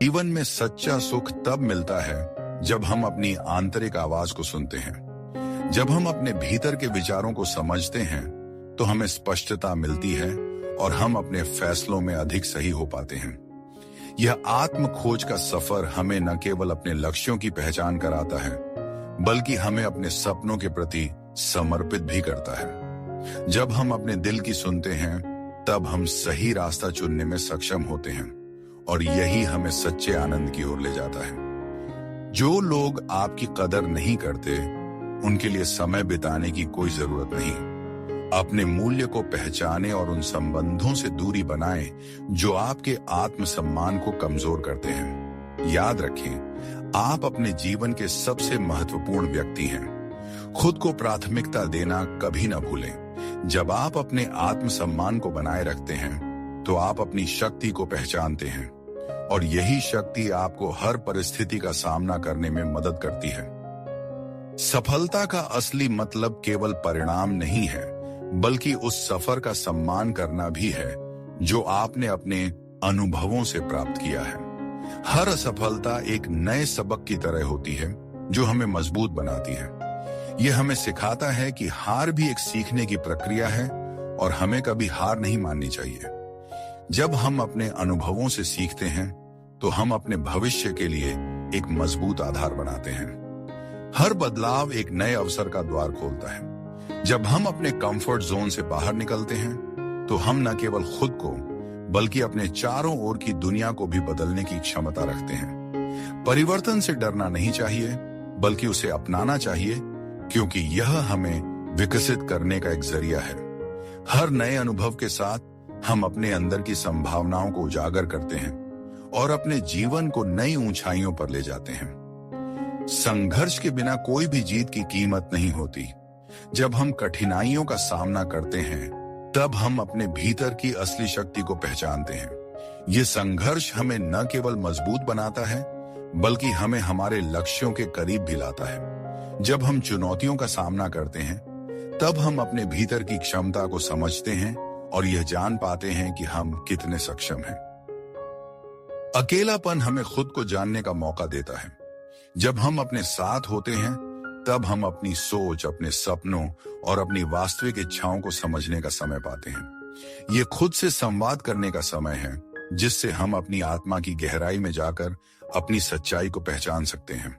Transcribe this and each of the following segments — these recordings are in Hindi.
जीवन में सच्चा सुख तब मिलता है जब हम अपनी आंतरिक आवाज को सुनते हैं। जब हम अपने भीतर के विचारों को समझते हैं तो हमें स्पष्टता मिलती है और हम अपने फैसलों में अधिक सही हो पाते हैं। यह आत्म खोज का सफर हमें न केवल अपने लक्ष्यों की पहचान कराता है, बल्कि हमें अपने सपनों के प्रति समर्पित भी करता है। जब हम अपने दिल की सुनते हैं, तब हम सही रास्ता चुनने में सक्षम होते हैं और यही हमें सच्चे आनंद की ओर ले जाता है। जो लोग आपकी कदर नहीं करते, उनके लिए समय बिताने की कोई जरूरत नहीं। अपने मूल्य को पहचाने और उन संबंधों से दूरी बनाएं जो आपके आत्मसम्मान को कमजोर करते हैं। याद रखें, आप अपने जीवन के सबसे महत्वपूर्ण व्यक्ति हैं। खुद को प्राथमिकता देना कभी न भूलें। जब आप अपने आत्मसम्मान को बनाए रखते हैं, तो आप अपनी शक्ति को पहचानते हैं और यही शक्ति आपको हर परिस्थिति का सामना करने में मदद करती है। सफलता का असली मतलब केवल परिणाम नहीं है, बल्कि उस सफर का सम्मान करना भी है जो आपने अपने अनुभवों से प्राप्त किया है। हर असफलता एक नए सबक की तरह होती है जो हमें मजबूत बनाती है। यह हमें सिखाता है कि हार भी एक सीखने की प्रक्रिया है और हमें कभी हार नहीं माननी चाहिए। जब हम अपने अनुभवों से सीखते हैं, तो हम अपने भविष्य के लिए एक मजबूत आधार बनाते हैं। हर बदलाव एक नए अवसर का द्वार खोलता है। जब हम अपने कंफर्ट जोन से बाहर निकलते हैं, तो हम न केवल खुद को, बल्कि अपने चारों ओर की दुनिया को भी बदलने की क्षमता रखते हैं। परिवर्तन से डरना नहीं चाहिए, बल्कि उसे अपनाना चाहिए, क्योंकि यह हमें विकसित करने का एक जरिया है। हर नए अनुभव के साथ हम अपने अंदर की संभावनाओं को उजागर करते हैं और अपने जीवन को नई ऊंचाइयों पर ले जाते हैं। संघर्ष के बिना कोई भी जीत की कीमत नहीं होती। जब हम कठिनाइयों का सामना करते हैं, तब हम अपने भीतर की असली शक्ति को पहचानते हैं। ये संघर्ष हमें न केवल मजबूत बनाता है, बल्कि हमें हमारे लक्ष्यों के करीब भी लाता है। जब हम चुनौतियों का सामना करते हैं, तब हम अपने भीतर की क्षमता को समझते हैं और यह जान पाते हैं कि हम कितने सक्षम हैं। अकेलापन हमें खुद को जानने का मौका देता है। जब हम अपने साथ होते हैं, तब हम अपनी सोच, अपने सपनों और अपनी वास्तविक इच्छाओं को समझने का समय पाते हैं। ये खुद से संवाद करने का समय है, जिससे हम अपनी आत्मा की गहराई में जाकर अपनी सच्चाई को पहचान सकते हैं।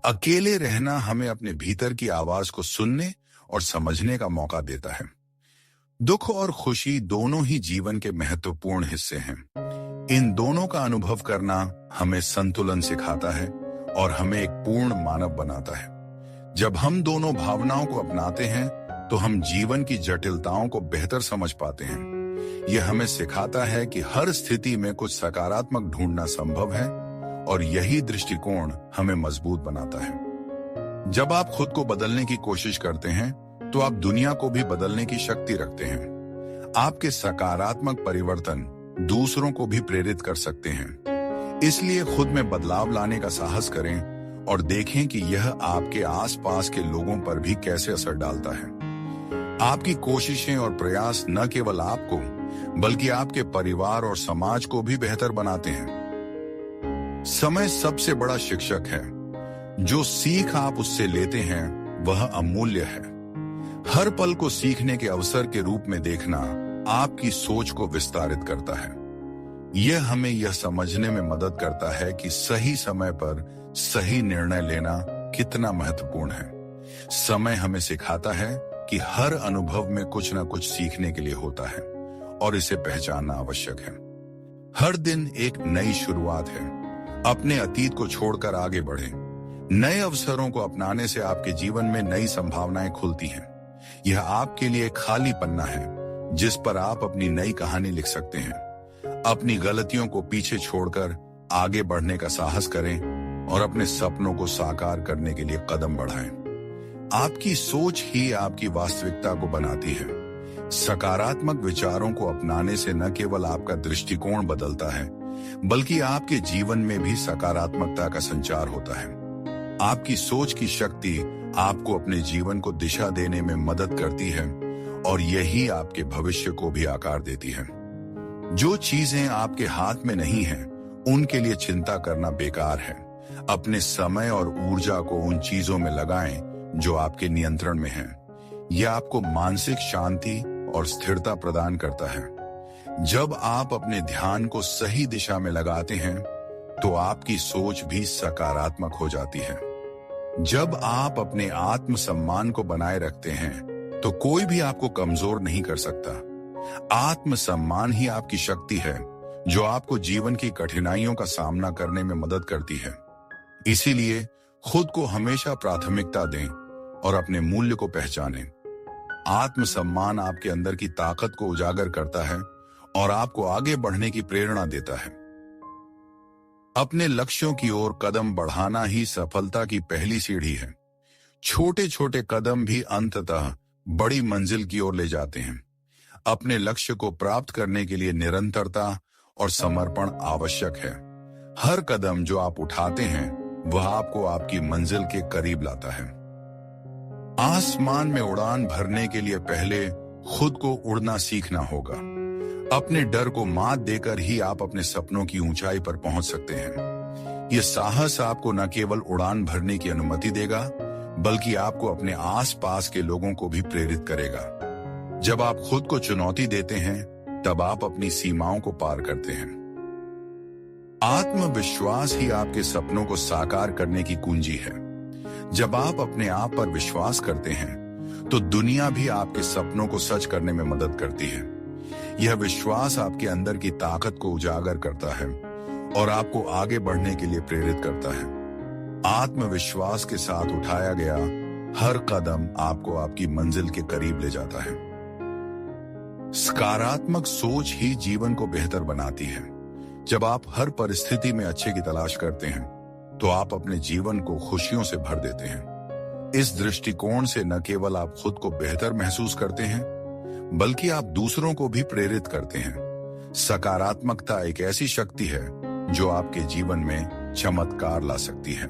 अकेले रहना हमें अपने भीतर की आवाज को सुनने और समझने का मौका देता है। दुख और खुशी दोनों ही जीवन के महत्वपूर्ण हिस्से हैं। इन दोनों का अनुभव करना हमें संतुलन सिखाता है और हमें एक पूर्ण मानव बनाता है। जब हम दोनों भावनाओं को अपनाते हैं, तो हम जीवन की जटिलताओं को बेहतर समझ पाते हैं। यह हमें सिखाता है कि हर स्थिति में कुछ सकारात्मक ढूंढना संभव है और यही दृष्टिकोण हमें मजबूत बनाता है। जब आप खुद को बदलने की कोशिश करते हैं, तो आप दुनिया को भी बदलने की शक्ति रखते हैं। आपके सकारात्मक परिवर्तन दूसरों को भी प्रेरित कर सकते हैं। इसलिए खुद में बदलाव लाने का साहस करें और देखें कि यह आपके आसपास के लोगों पर भी कैसे असर डालता है। आपकी कोशिशें और प्रयास न केवल आपको, बल्कि आपके परिवार और समाज को भी बेहतर बनाते हैं। समय सबसे बड़ा शिक्षक है। जो सीख आप उससे लेते हैं, वह अमूल्य है। हर पल को सीखने के अवसर के रूप में देखना आपकी सोच को विस्तारित करता है। यह हमें यह समझने में मदद करता है कि सही समय पर सही निर्णय लेना कितना महत्वपूर्ण है। समय हमें सिखाता है कि हर अनुभव में कुछ न कुछ सीखने के लिए होता है और इसे पहचानना आवश्यक है। हर दिन एक नई शुरुआत है। अपने अतीत को छोड़कर आगे बढ़ें। नए अवसरों को अपनाने से आपके जीवन में नई संभावनाएं खुलती हैं। यह आपके लिए खाली पन्ना है, जिस पर आप अपनी नई कहानी लिख सकते हैं। अपनी गलतियों को पीछे छोड़कर आगे बढ़ने का साहस करें और अपने सपनों को साकार करने के लिए कदम बढ़ाएं। आपकी सोच ही आपकी वास्तविकता को बनाती है। सकारात्मक विचारों को अपनाने से न केवल आपका दृष्टिकोण बदलता है, बल्कि आपके जीवन में भी सकारात्मकता का संचार होता है। आपकी सोच की शक्ति आपको अपने जीवन को दिशा देने में मदद करती है और यही आपके भविष्य को भी आकार देती है। जो चीजें आपके हाथ में नहीं हैं, उनके लिए चिंता करना बेकार है। अपने समय और ऊर्जा को उन चीजों में लगाएं जो आपके नियंत्रण में हैं। यह आपको मानसिक शांति और स्थिरता प्रदान करता है। जब आप अपने ध्यान को सही दिशा में लगाते हैं तो आपकी सोच भी सकारात्मक हो जाती है। जब आप अपने आत्मसम्मान को बनाए रखते हैं तो कोई भी आपको कमजोर नहीं कर सकता। आत्मसम्मान ही आपकी शक्ति है जो आपको जीवन की कठिनाइयों का सामना करने में मदद करती है। इसीलिए खुद को हमेशा प्राथमिकता दें और अपने मूल्य को पहचानें। आत्मसम्मान आपके अंदर की ताकत को उजागर करता है और आपको आगे बढ़ने की प्रेरणा देता है। अपने लक्ष्यों की ओर कदम बढ़ाना ही सफलता की पहली सीढ़ी है। छोटे छोटे कदम भी अंततः बड़ी मंजिल की ओर ले जाते हैं। अपने लक्ष्य को प्राप्त करने के लिए निरंतरता और समर्पण आवश्यक है। हर कदम जो आप उठाते हैं वह आपको आपकी मंजिल के करीब लाता है। आसमान में उड़ान भरने के लिए पहले खुद को उड़ना सीखना होगा। अपने डर को मात देकर ही आप अपने सपनों की ऊंचाई पर पहुंच सकते हैं। यह साहस आपको न केवल उड़ान भरने की अनुमति देगा बल्कि आपको अपने आसपास के लोगों को भी प्रेरित करेगा। जब आप खुद को चुनौती देते हैं तब आप अपनी सीमाओं को पार करते हैं। आत्मविश्वास ही आपके सपनों को साकार करने की कुंजी है। जब आप अपने आप पर विश्वास करते हैं तो दुनिया भी आपके सपनों को सच करने में मदद करती है। यह विश्वास आपके अंदर की ताकत को उजागर करता है और आपको आगे बढ़ने के लिए प्रेरित करता है। आत्मविश्वास के साथ उठाया गया हर कदम आपको आपकी मंजिल के करीब ले जाता है। सकारात्मक सोच ही जीवन को बेहतर बनाती है। जब आप हर परिस्थिति में अच्छे की तलाश करते हैं तो आप अपने जीवन को खुशियों से भर देते हैं। इस दृष्टिकोण से न केवल आप खुद को बेहतर महसूस करते हैं बल्कि आप दूसरों को भी प्रेरित करते हैं। सकारात्मकता एक ऐसी शक्ति है जो आपके जीवन में चमत्कार ला सकती है।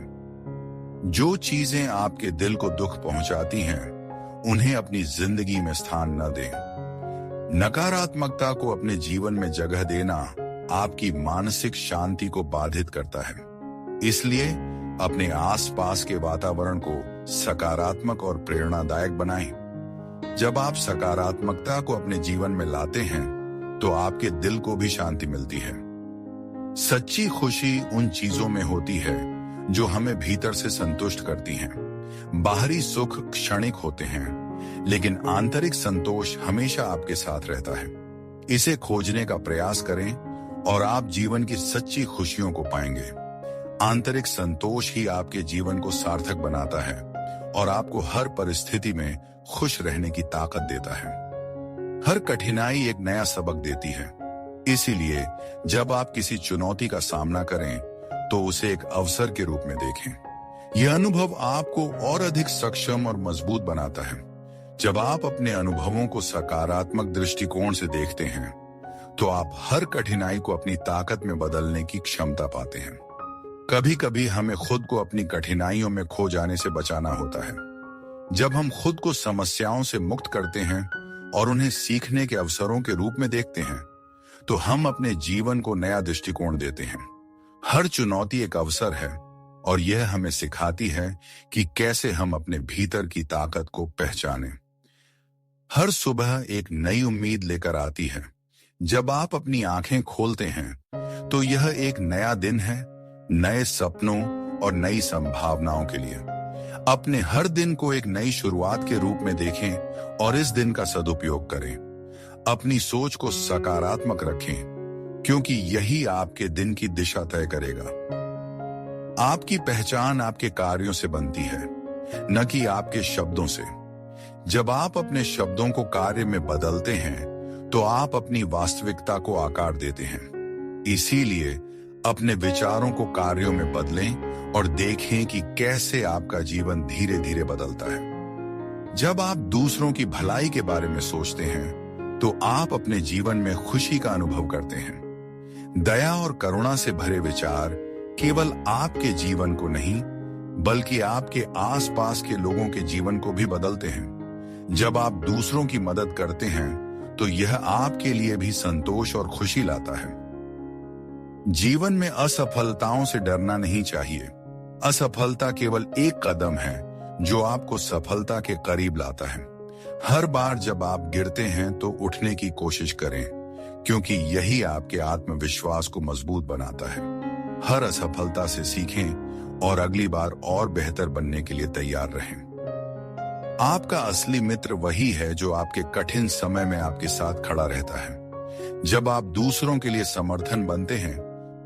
जो चीजें आपके दिल को दुख पहुंचाती हैं उन्हें अपनी जिंदगी में स्थान न दें। नकारात्मकता को अपने जीवन में जगह देना आपकी मानसिक शांति को बाधित करता है। इसलिए अपने आसपास के वातावरण को सकारात्मक और प्रेरणादायक बनाएं। जब आप सकारात्मकता को अपने जीवन में लाते हैं तो आपके दिल को भी शांति मिलती है। सच्ची खुशी उन चीजों में होती है जो हमें भीतर से संतुष्ट करती हैं। बाहरी सुख क्षणिक होते हैं लेकिन आंतरिक संतोष हमेशा आपके साथ रहता है। इसे खोजने का प्रयास करें और आप जीवन की सच्ची खुशियों को पाएंगे। आंतरिक संतोष ही आपके जीवन को सार्थक बनाता है और आपको हर परिस्थिति में खुश रहने की ताकत देता है। हर कठिनाई एक नया सबक देती है। इसीलिए जब आप किसी चुनौती का सामना करें तो उसे एक अवसर के रूप में देखें। यह अनुभव आपको और अधिक सक्षम और मजबूत बनाता है। जब आप अपने अनुभवों को सकारात्मक दृष्टिकोण से देखते हैं तो आप हर कठिनाई को अपनी ताकत में बदलने की क्षमता पाते हैं। कभी कभी हमें खुद को अपनी कठिनाइयों में खो जाने से बचाना होता है। जब हम खुद को समस्याओं से मुक्त करते हैं और उन्हें सीखने के अवसरों के रूप में देखते हैं तो हम अपने जीवन को नया दृष्टिकोण देते हैं। हर चुनौती एक अवसर है और यह हमें सिखाती है कि कैसे हम अपने भीतर की ताकत को पहचानें। हर सुबह एक नई उम्मीद लेकर आती है। जब आप अपनी आंखें खोलते हैं तो यह एक नया दिन है, नए सपनों और नई संभावनाओं के लिए। अपने हर दिन को एक नई शुरुआत के रूप में देखें और इस दिन का सदुपयोग करें। अपनी सोच को सकारात्मक रखें क्योंकि यही आपके दिन की दिशा तय करेगा। आपकी पहचान आपके कार्यों से बनती है, न कि आपके शब्दों से। जब आप अपने शब्दों को कार्य में बदलते हैं तो आप अपनी वास्तविकता को आकार देते हैं। इसीलिए अपने विचारों को कार्यों में बदलें और देखें कि कैसे आपका जीवन धीरे धीरे बदलता है। जब आप दूसरों की भलाई के बारे में सोचते हैं तो आप अपने जीवन में खुशी का अनुभव करते हैं। दया और करुणा से भरे विचार केवल आपके जीवन को नहीं बल्कि आपके आसपास के लोगों के जीवन को भी बदलते हैं। जब आप दूसरों की मदद करते हैं तो यह आपके लिए भी संतोष और खुशी लाता है। जीवन में असफलताओं से डरना नहीं चाहिए। असफलता केवल एक कदम है जो आपको सफलता के करीब लाता है। हर बार जब आप गिरते हैं तो उठने की कोशिश करें, क्योंकि यही आपके आत्मविश्वास को मजबूत बनाता है। हर असफलता से सीखें और अगली बार और बेहतर बनने के लिए तैयार रहें। आपका असली मित्र वही है जो आपके कठिन समय में आपके साथ खड़ा रहता है। जब आप दूसरों के लिए समर्थन बनते हैं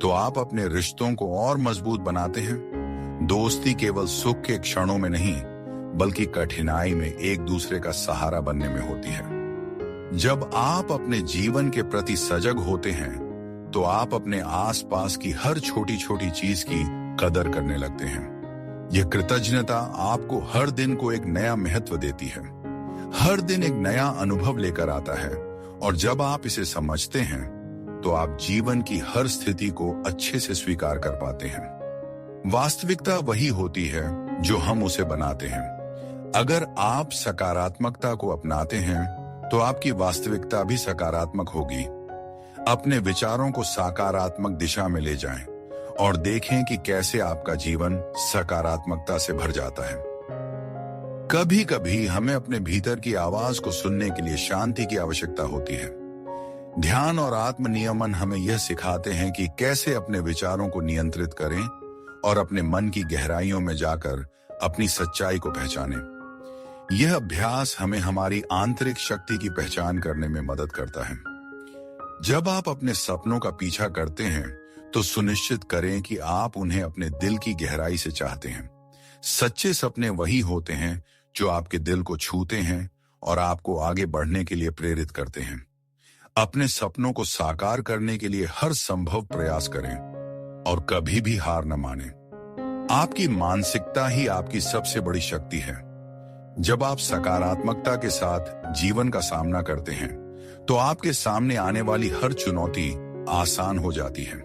तो आप अपने रिश्तों को और मजबूत बनाते हैं। दोस्ती केवल सुख के क्षणों में नहीं, बल्कि कठिनाई में एक दूसरे का सहारा बनने में होती है। जब आप अपने जीवन के प्रति सजग होते हैं तो आप अपने आसपास की हर छोटी छोटी चीज की कदर करने लगते हैं। यह कृतज्ञता आपको हर दिन को एक नया महत्व देती है। हर दिन एक नया अनुभव लेकर आता है, और जब आप इसे समझते हैं तो आप जीवन की हर स्थिति को अच्छे से स्वीकार कर पाते हैं। वास्तविकता वही होती है जो हम उसे बनाते हैं। अगर आप सकारात्मकता को अपनाते हैं तो आपकी वास्तविकता भी सकारात्मक होगी। अपने विचारों को सकारात्मक दिशा में ले जाएं और देखें कि कैसे आपका जीवन सकारात्मकता से भर जाता है। कभी कभी हमें अपने भीतर की आवाज को सुनने के लिए शांति की आवश्यकता होती है। ध्यान और आत्म नियमन हमें यह सिखाते हैं कि कैसे अपने विचारों को नियंत्रित करें और अपने मन की गहराइयों में जाकर अपनी सच्चाई को पहचानें। यह अभ्यास हमें हमारी आंतरिक शक्ति की पहचान करने में मदद करता है। जब आप अपने सपनों का पीछा करते हैं तो सुनिश्चित करें कि आप उन्हें अपने दिल की गहराई से चाहते हैं। सच्चे सपने वही होते हैं जो आपके दिल को छूते हैं और आपको आगे बढ़ने के लिए प्रेरित करते हैं। अपने सपनों को साकार करने के लिए हर संभव प्रयास करें और कभी भी हार न मानें। आपकी मानसिकता ही आपकी सबसे बड़ी शक्ति है। जब आप सकारात्मकता के साथ जीवन का सामना करते हैं तो आपके सामने आने वाली हर चुनौती आसान हो जाती है।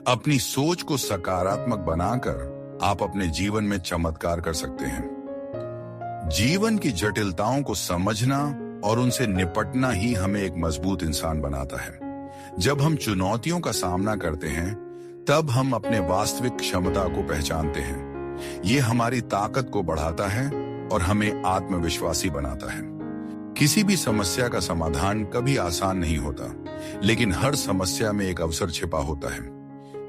अपनी सोच को सकारात्मक बनाकर आप अपने जीवन में चमत्कार कर सकते हैं। जीवन की जटिलताओं को समझना और उनसे निपटना ही हमें एक मजबूत इंसान बनाता है। जब हम चुनौतियों का सामना करते हैं तब हम अपने वास्तविक क्षमता को पहचानते हैं। ये हमारी ताकत को बढ़ाता है और हमें आत्मविश्वासी बनाता है। किसी भी समस्या का समाधान कभी आसान नहीं होता, लेकिन हर समस्या में एक अवसर छिपा होता है।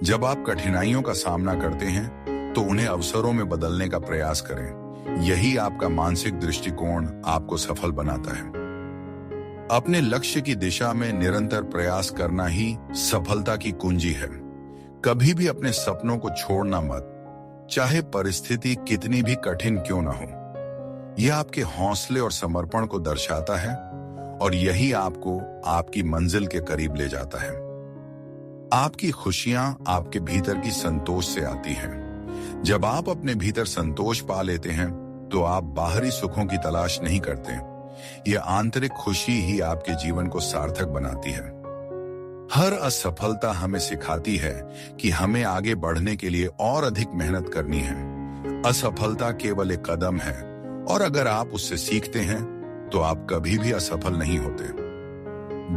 जब आप कठिनाइयों का सामना करते हैं तो उन्हें अवसरों में बदलने का प्रयास करें। यही आपका मानसिक दृष्टिकोण आपको सफल बनाता है। अपने लक्ष्य की दिशा में निरंतर प्रयास करना ही सफलता की कुंजी है। कभी भी अपने सपनों को छोड़ना मत, चाहे परिस्थिति कितनी भी कठिन क्यों ना हो। यह आपके हौसले और समर्पण को दर्शाता है और यही आपको आपकी मंजिल के करीब ले जाता है। आपकी खुशियां आपके भीतर की संतोष से आती हैं। जब आप अपने भीतर संतोष पा लेते हैं तो आप बाहरी सुखों की तलाश नहीं करते। यह आंतरिक खुशी ही आपके जीवन को सार्थक बनाती है। हर असफलता हमें सिखाती है कि हमें आगे बढ़ने के लिए और अधिक मेहनत करनी है। असफलता केवल एक कदम है, और अगर आप उससे सीखते हैं तो आप कभी भी असफल नहीं होते।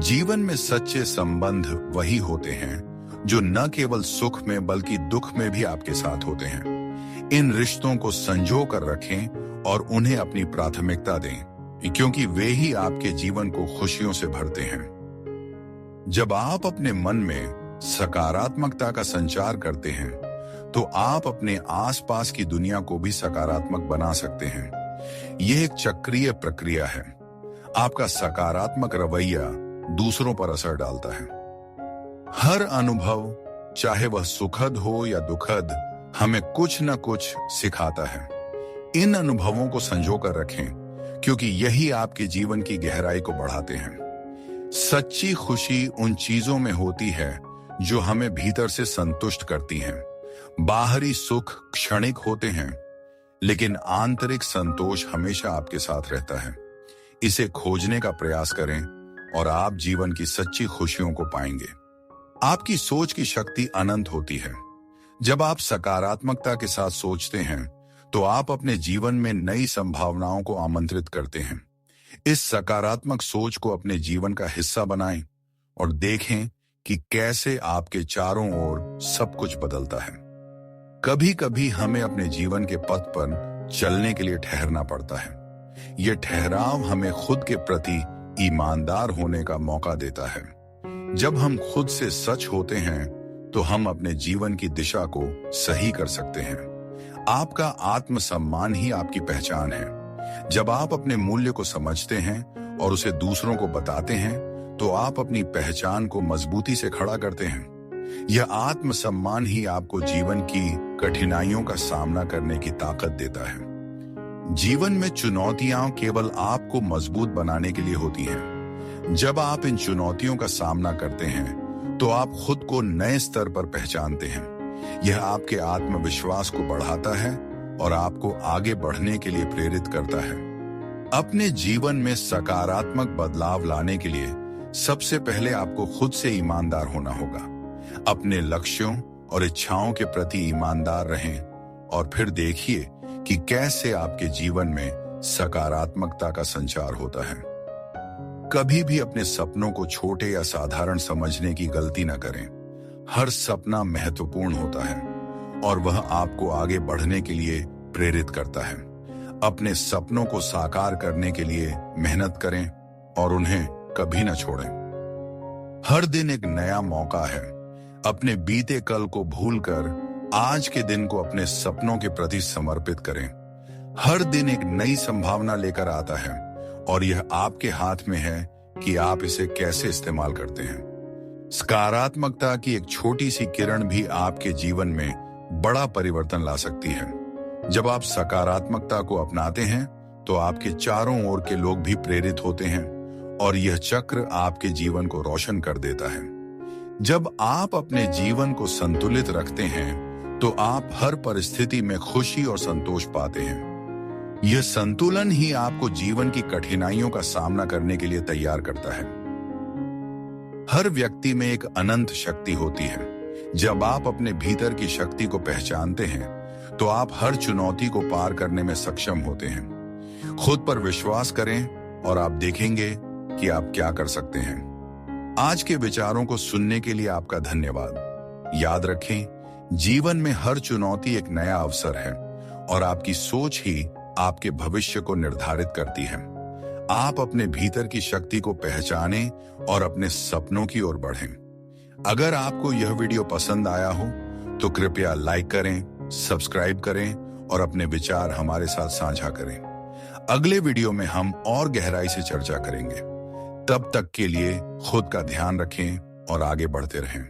जीवन में सच्चे संबंध वही होते हैं जो न केवल सुख में बल्कि दुख में भी आपके साथ होते हैं। इन रिश्तों को संजो कर रखें और उन्हें अपनी प्राथमिकता दें, क्योंकि वे ही आपके जीवन को खुशियों से भरते हैं। जब आप अपने मन में सकारात्मकता का संचार करते हैं तो आप अपने आसपास की दुनिया को भी सकारात्मक बना सकते हैं। यह एक चक्रीय प्रक्रिया है। आपका सकारात्मक रवैया दूसरों पर असर डालता है। हर अनुभव, चाहे वह सुखद हो या दुखद, हमें कुछ न कुछ सिखाता है। इन अनुभवों को संजो कर रखें, क्योंकि यही आपके जीवन की गहराई को बढ़ाते हैं। सच्ची खुशी उन चीजों में होती है जो हमें भीतर से संतुष्ट करती हैं। बाहरी सुख क्षणिक होते हैं, लेकिन आंतरिक संतोष हमेशा आपके साथ रहता है। इसे खोजने का प्रयास करें और आप जीवन की सच्ची खुशियों को पाएंगे। आपकी सोच की शक्ति अनंत होती है। जब आप सकारात्मकता के साथ सोचते हैं तो आप अपने जीवन में नई संभावनाओं को आमंत्रित करते हैं। इस सकारात्मक सोच को अपने जीवन का हिस्सा बनाएं और देखें कि कैसे आपके चारों ओर सब कुछ बदलता है। कभी कभी हमें अपने जीवन के पथ पर चलने के लिए ठहरना पड़ता है। यह ठहराव हमें खुद के प्रति ईमानदार होने का मौका देता है। जब हम खुद से सच होते हैं तो हम अपने जीवन की दिशा को सही कर सकते हैं। आपका आत्मसम्मान ही आपकी पहचान है। जब आप अपने मूल्य को समझते हैं और उसे दूसरों को बताते हैं तो आप अपनी पहचान को मजबूती से खड़ा करते हैं। यह आत्मसम्मान ही आपको जीवन की कठिनाइयों का सामना करने की ताकत देता है। जीवन में चुनौतियां केवल आपको मजबूत बनाने के लिए होती हैं। जब आप इन चुनौतियों का सामना करते हैं तो आप खुद को नए स्तर पर पहचानते हैं। यह आपके आत्मविश्वास को बढ़ाता है और आपको आगे बढ़ने के लिए प्रेरित करता है। अपने जीवन में सकारात्मक बदलाव लाने के लिए सबसे पहले आपको खुद से ईमानदार होना होगा। अपने लक्ष्यों और इच्छाओं के प्रति ईमानदार रहें और फिर देखिए कि कैसे आपके जीवन में सकारात्मकता का संचार होता है। कभी भी अपने सपनों को छोटे या साधारण समझने की गलती न करें। हर सपना महत्वपूर्ण होता है और वह आपको आगे बढ़ने के लिए प्रेरित करता है। अपने सपनों को साकार करने के लिए मेहनत करें और उन्हें कभी न छोड़ें। हर दिन एक नया मौका है। अपने बीते कल को भूलकर आज के दिन को अपने सपनों के प्रति समर्पित करें। हर दिन एक नई संभावना लेकर आता है और यह आपके हाथ में है कि आप इसे कैसे इस्तेमाल करते हैं। सकारात्मकता की एक छोटी सी किरण भी आपके जीवन में बड़ा परिवर्तन ला सकती है। जब आप सकारात्मकता को अपनाते हैं तो आपके चारों ओर के लोग भी प्रेरित होते हैं और यह चक्र आपके जीवन को रोशन कर देता है। जब आप अपने जीवन को संतुलित रखते हैं तो आप हर परिस्थिति में खुशी और संतोष पाते हैं। यह संतुलन ही आपको जीवन की कठिनाइयों का सामना करने के लिए तैयार करता है। हर व्यक्ति में एक अनंत शक्ति होती है। जब आप अपने भीतर की शक्ति को पहचानते हैं तो आप हर चुनौती को पार करने में सक्षम होते हैं। खुद पर विश्वास करें और आप देखेंगे कि आप क्या कर सकते हैं। आज के विचारों को सुनने के लिए आपका धन्यवाद। याद रखें, जीवन में हर चुनौती एक नया अवसर है और आपकी सोच ही आपके भविष्य को निर्धारित करती है। आप अपने भीतर की शक्ति को पहचानें और अपने सपनों की ओर बढ़ें। अगर आपको यह वीडियो पसंद आया हो तो कृपया लाइक करें, सब्सक्राइब करें और अपने विचार हमारे साथ साझा करें। अगले वीडियो में हम और गहराई से चर्चा करेंगे। तब तक के लिए खुद का ध्यान रखें और आगे बढ़ते रहें।